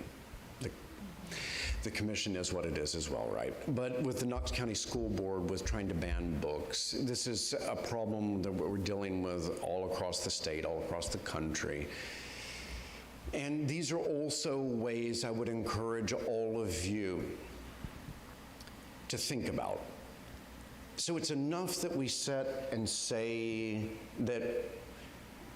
the commission is what it is as well, right? But with the Knox County School Board with trying to ban books, this is a problem that we're dealing with all across the state, all across the country. And these are also ways I would encourage all of you to think about. So it's enough that we sit and say that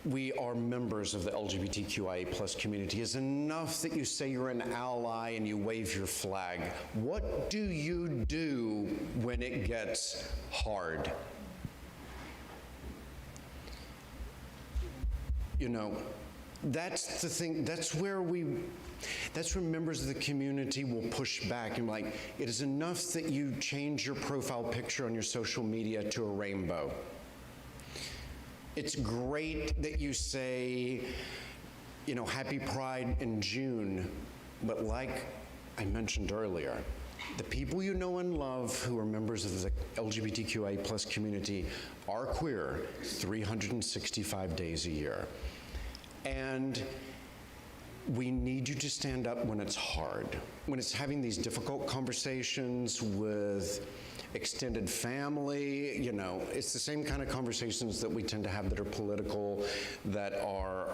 we are members of the LGBTQIA+ community. It's enough that you say you're an ally and you wave your flag. What do you do when it gets hard? You know, that's the thing, that's where members of the community will push back and like, it is enough that you change your profile picture on your social media to a rainbow. It's great that you say, you know, Happy Pride in June, but like I mentioned earlier, the people you know and love who are members of the LGBTQIA+ community are queer 365 days a year. And we need you to stand up when it's hard, when it's having these difficult conversations with extended family. You know, it's the same kind of conversations that we tend to have that are political, that are,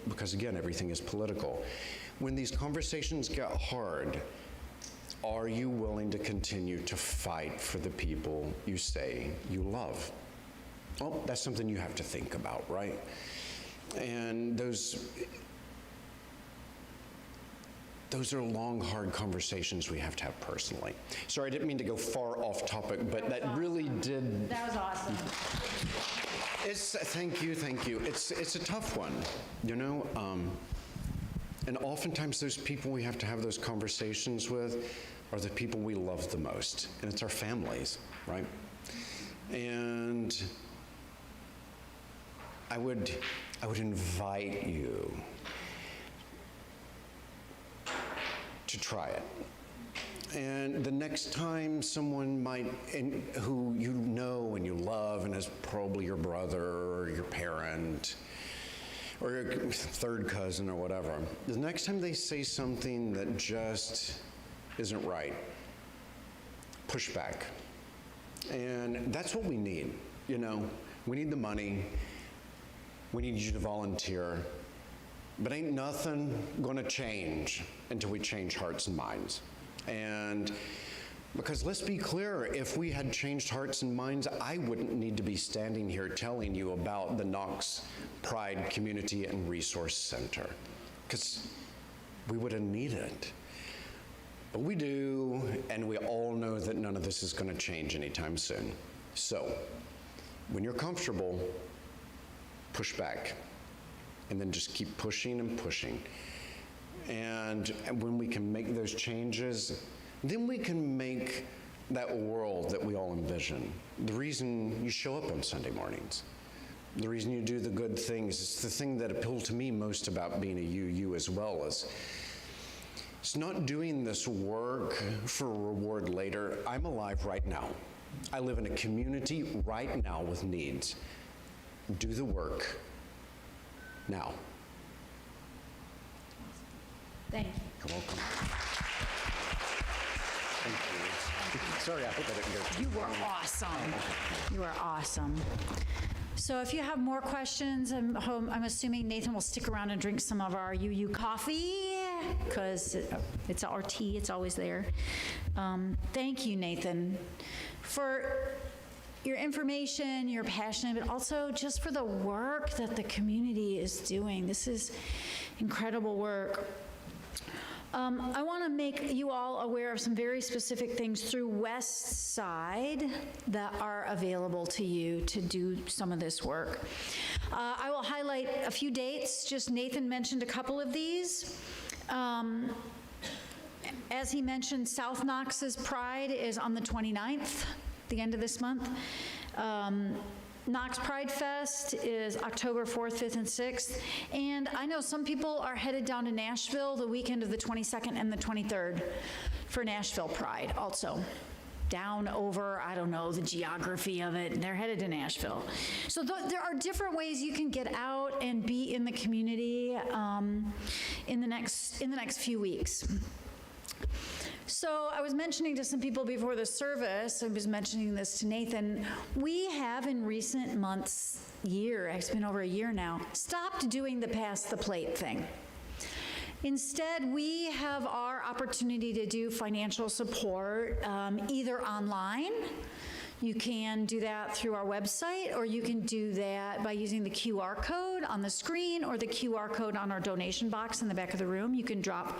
because again, everything is political. When these conversations get hard, are you willing to continue to fight for the people you say you love? Well, that's something you have to think about, right? And those are long, hard conversations we have to have personally. Sorry, I didn't mean to go far off topic, but that really did. That was awesome. Thank you. It's a tough one, you know? And oftentimes those people we have to have those conversations with are the people we love the most, and it's our families, right? And I would invite you to try it. And the next time someone who you know and you love and is probably your brother or your parent or your third cousin or whatever, the next time they say something that just isn't right, push back. And that's what we need, you know? We need the money. We need you to volunteer. But ain't nothing gonna change until we change hearts and minds. And because let's be clear, if we had changed hearts and minds, I wouldn't need to be standing here telling you about the Knox Pride Community and Resource Center, because we wouldn't need it. But we do, and we all know that none of this is gonna change anytime soon. So When you're comfortable, push back, and then just keep pushing and pushing. And when we can make those changes, then we can make that world that we all envision. The reason you show up on Sunday mornings, the reason you do the good things, it's the thing that appealed to me most about being a UU as well, is it's not doing this work for a reward later. I'm alive right now. I live in a community right now with needs. Do the work now. Thank you. You're welcome. Thank you. Sorry, I hope I didn't go. You were awesome. You are awesome. So if you have more questions, I'm assuming Nathan will stick around and drink some of our UU coffee, because it's our tea, it's always there. Thank you, Nathan, for your information, your passion, but also just for the work that the community is doing. This is incredible work. I want to make you all aware of some very specific things through West Side that are available to you to do some of this work. I will highlight a few dates. Just Nathan mentioned a couple of these. As he mentioned, South Knox's Pride is on the 29th, the end of this month. Knox Pride Fest is October 4th, 5th, and 6th. And I know some people are headed down to Nashville the weekend of the 22nd and the 23rd for Nashville Pride also. Down over, I don't know, the geography of it, they're headed to Nashville. So there are different ways you can get out and be in the community in the next few weeks. So I was mentioning to some people before the service, I was mentioning this to Nathan, we have in recent months, it's been over a year now, stopped doing the pass the plate thing. Instead, we have our opportunity to do financial support either online. You can do that through our website, or you can do that by using the QR code on the screen or the QR code on our donation box in the back of the room. You can drop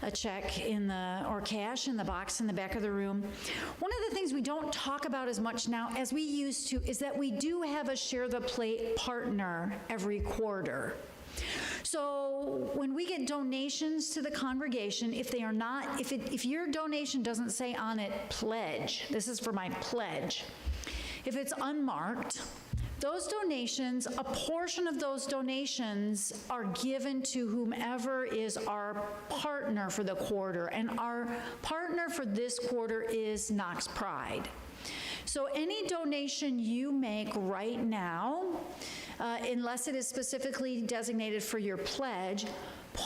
a check or cash in the box in the back of the room. One of the things we don't talk about as much now as we used to is that we do have a Share the Plate partner every quarter. So when we get donations to the congregation, if they are not, if your donation doesn't say on it pledge, this is for my pledge, if it's unmarked, those donations, a portion of those donations are given to whomever is our partner for the quarter, and our partner for this quarter is Knox Pride. So any donation you make right now, unless it is specifically designated for your pledge,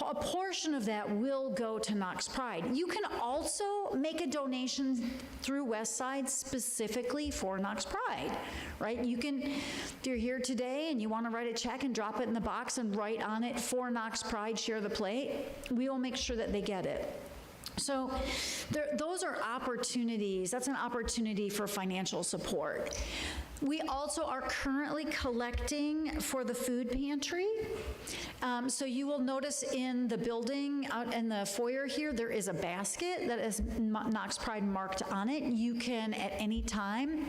a portion of that will go to Knox Pride. You can also make a donation through Westside specifically for Knox Pride, right? You can, if you're here today and you want to write a check and drop it in the box and write on it for Knox Pride, Share the Plate, we will make sure that they get it. So those are opportunities. That's an opportunity for financial support. We also are currently collecting for the food pantry. So you will notice in the building out in the foyer here, there is a basket that is Knox Pride marked on it. You can at any time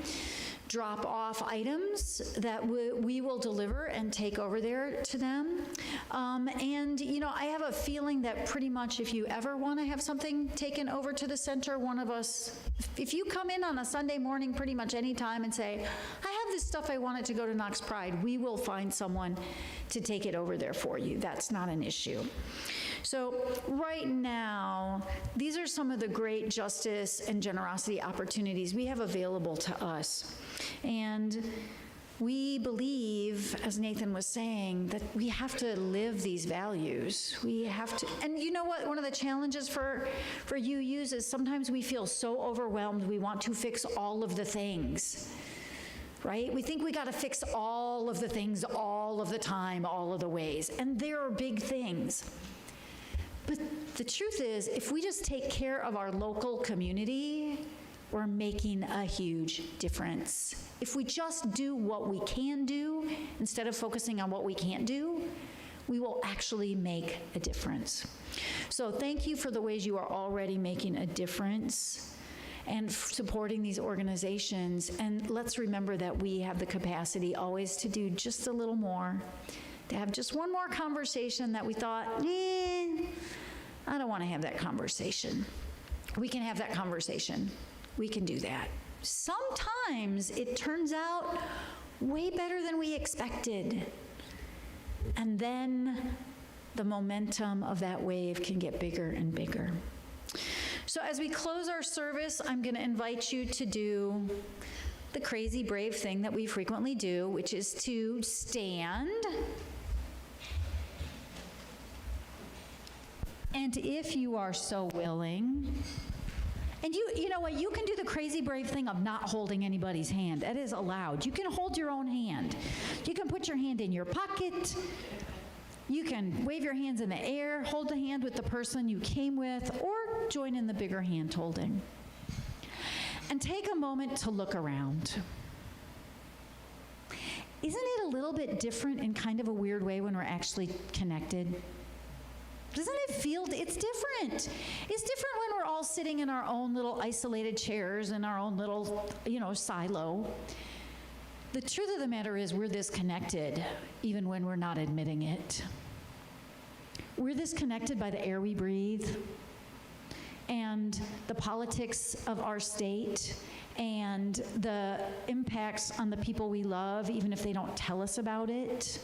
drop off items that we will deliver and take over there to them. And, you know, I have a feeling that pretty much if you ever want to have something taken over to the center, one of us, if you come in on a Sunday morning pretty much any time and say, I have this stuff I want it to go to Knox Pride, we will find someone to take it over there for you. That's not an issue. So right now, these are some of the great justice and generosity opportunities we have available to us. And we believe, as Nathan was saying, that we have to live these values. We have to, and you know what, one of the challenges for UUs is sometimes we feel so overwhelmed we want to fix all of the things. Right? We think we got to fix all of the things all of the time, all of the ways. And there are big things. But the truth is, if we just take care of our local community, we're making a huge difference. If we just do what we can do instead of focusing on what we can't do, we will actually make a difference. So thank you for the ways you are already making a difference. and supporting these organizations. And let's remember that we have the capacity always to do just a little more, to have just one more conversation that we thought, I don't want to have that conversation. We can have that conversation. We can do that. Sometimes it turns out way better than we expected. And then the momentum of that wave can get bigger and bigger. So as we close our service, I'm going to invite you to do the crazy brave thing that we frequently do, which is to stand. And if you are so willing, and you know what, you can do the crazy brave thing of not holding anybody's hand. That is allowed. You can hold your own hand. You can put your hand in your pocket. You can wave your hands in the air, hold the hand with the person you came with, or join in the bigger hand holding. And take a moment to look around. Isn't it a little bit different in kind of a weird way when we're actually connected? Doesn't it feel, it's different. It's different when we're all sitting in our own little isolated chairs in our own little, silo. The truth of the matter is we're this connected, even when we're not admitting it. We're this connected by the air we breathe and the politics of our state and the impacts on the people we love, even if they don't tell us about it.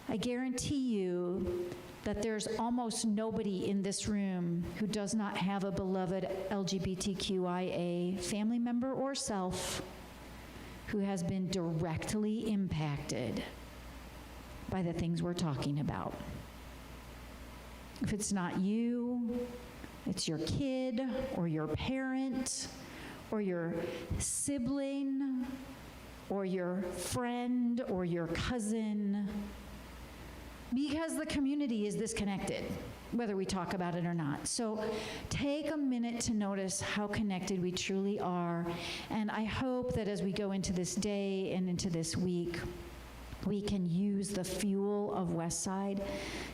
I guarantee you that there's almost nobody in this room who does not have a beloved LGBTQIA family member or self who has been directly impacted by the things we're talking about. If it's not you, it's your kid or your parent or your sibling or your friend or your cousin, because the community is disconnected, whether we talk about it or not. So take a minute to notice how connected we truly are. And I hope that as we go into this day and into this week, we can use the fuel of Westside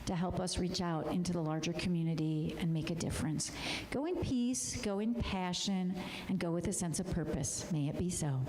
to help us reach out into the larger community and make a difference. Go in peace, go in passion, and go with a sense of purpose. May it be so.